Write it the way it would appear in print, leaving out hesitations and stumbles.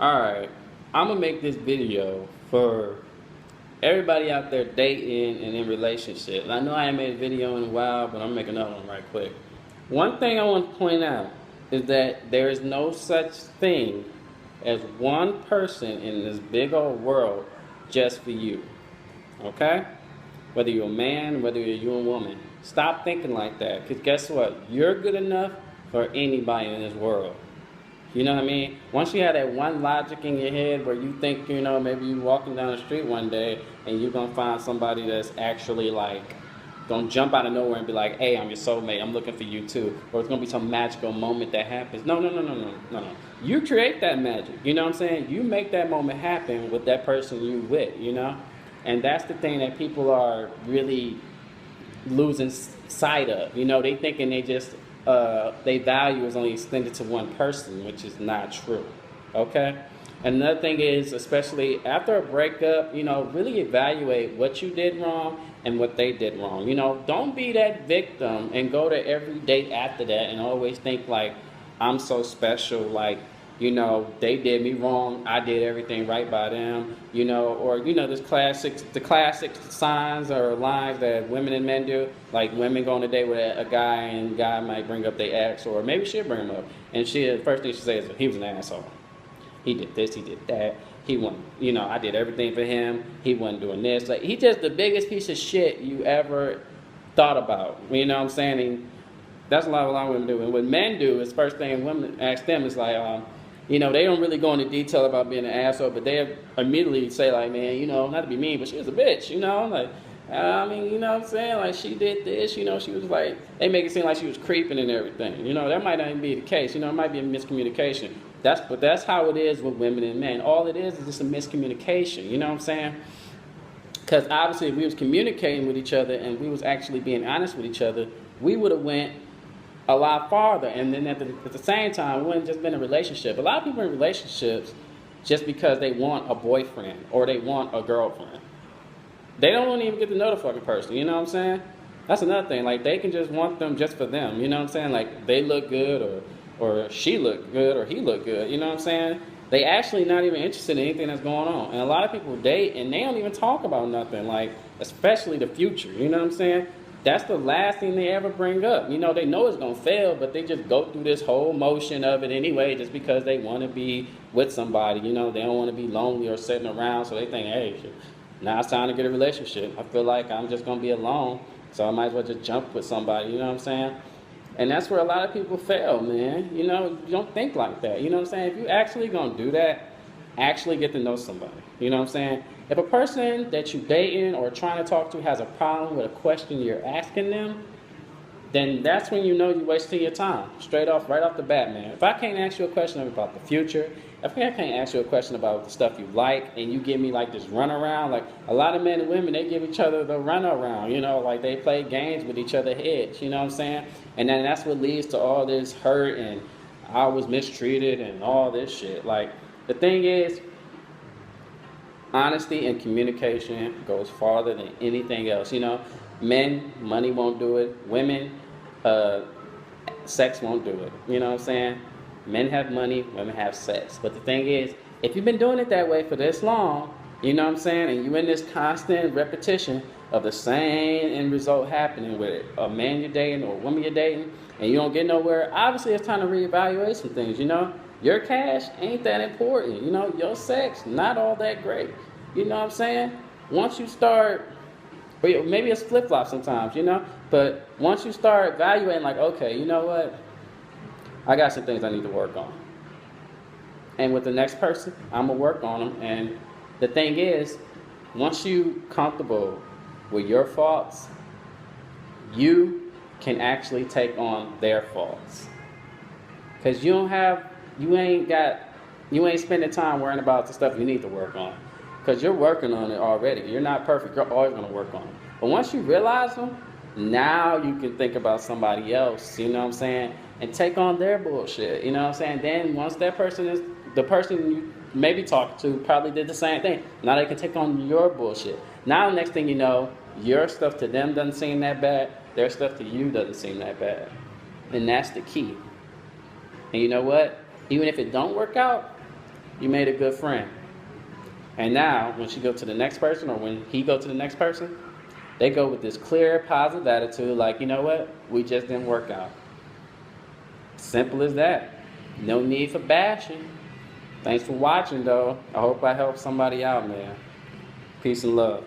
Alright, I'm gonna make this video for everybody out there dating and in relationships. I know I ain't made a video in a while, but I'm making another one right quick. One thing I want to point out is that there is no such thing as one person in this big old world just for you. Okay? Whether you're a man, whether you're a woman. Stop thinking like that. Because guess what? You're good enough for anybody in this world. You know what I mean? Once you have that one logic in your head where you think, maybe you're walking down the street one day and you're going to find somebody that's actually like going to jump out of nowhere and be like, hey, I'm your soulmate, I'm looking for you too. Or it's going to be some magical moment that happens. No, no, no, no, no, no, no. You create that magic. You know what I'm saying? You make that moment happen with that person you with, And that's the thing that people are really losing sight of. They thinking they value is only extended to one person, which is not true. Okay? And another thing is, especially after a breakup, really evaluate what you did wrong and what they did wrong. Don't be that victim and go to every date after that and always think like, I'm so special, like, they did me wrong, I did everything right by them, or the classic signs or lines that women and men do, like women go on a date with a guy and the guy might bring up their ex, or maybe she'll bring him up, and the first thing she says is, he was an asshole. He did this, he did that, he wasn't, I did everything for him, he wasn't doing this, like, he just the biggest piece of shit you ever thought about, you know what I'm saying? And that's a lot of women do, and what men do is first thing women ask them is like, they don't really go into detail about being an asshole, but they immediately say like, man, not to be mean, but she was a bitch, like, you know what I'm saying? Like, she did this, she was like, they make it seem like she was creeping and everything. That might not even be the case. It might be a miscommunication. But that's how it is with women and men. All it is just a miscommunication, you know what I'm saying? Because obviously if we was communicating with each other and we was actually being honest with each other, we would have went a lot farther, and then at the same time, it wouldn't just been a relationship. A lot of people in relationships just because they want a boyfriend or they want a girlfriend. They don't even get to know the fucking person, you know what I'm saying? That's another thing. Like, they can just want them just for them, you know what I'm saying? Like, they look good, or she look good, or he look good, you know what I'm saying? They actually not even interested in anything that's going on. And a lot of people date, and they don't even talk about nothing, like, especially the future, you know what I'm saying? That's the last thing they ever bring up. They know it's going to fail, but they just go through this whole motion of it anyway just because they want to be with somebody. They don't want to be lonely or sitting around, so they think, hey, shit, now it's time to get a relationship. I feel like I'm just going to be alone, so I might as well just jump with somebody, you know what I'm saying? And that's where a lot of people fail, man. You don't think like that. You know what I'm saying? If you actually going to do that, actually get to know somebody. You know what I'm saying? If a person that you dating or trying to talk to has a problem with a question you're asking them, then that's when you're wasting your time. Straight off, right off the bat, man. If I can't ask you a question about the future, if I can't ask you a question about the stuff you like, and you give me like this runaround, like a lot of men and women, they give each other the runaround, like they play games with each other's heads, you know what I'm saying? And then that's what leads to all this hurt and I was mistreated and all this shit. Like, the thing is, honesty and communication goes farther than anything else. Men, money won't do it. Women, sex won't do it. You know what I'm saying? Men have money, women have sex. But the thing is, if you've been doing it that way for this long, you know what I'm saying, and you're in this constant repetition of the same end result happening with a man you're dating or a woman you're dating, and you don't get nowhere, obviously it's time to reevaluate some things, Your cash ain't that important. Your sex, not all that great. You know what I'm saying? Once you start, maybe it's flip-flop sometimes, But once you start evaluating, like, okay, you know what? I got some things I need to work on. And with the next person, I'm going to work on them. And the thing is, once you comfortable with your faults, you can actually take on their faults. Because you ain't spending time worrying about the stuff you need to work on. Because you're working on it already. You're not perfect. You're always going to work on it. But once you realize them, now you can think about somebody else, you know what I'm saying? And take on their bullshit, you know what I'm saying? Then once that person is, the person you maybe talking to probably did the same thing. Now they can take on your bullshit. Now the next thing you know, your stuff to them doesn't seem that bad. Their stuff to you doesn't seem that bad. And that's the key. And you know what? Even if it don't work out, You made a good friend. And now, when she go to the next person, or when he go to the next person, they go with this clear, positive attitude, like, you know what? We just didn't work out. Simple as that. No need for bashing. Thanks for watching, though. I hope I helped somebody out, man. Peace and love.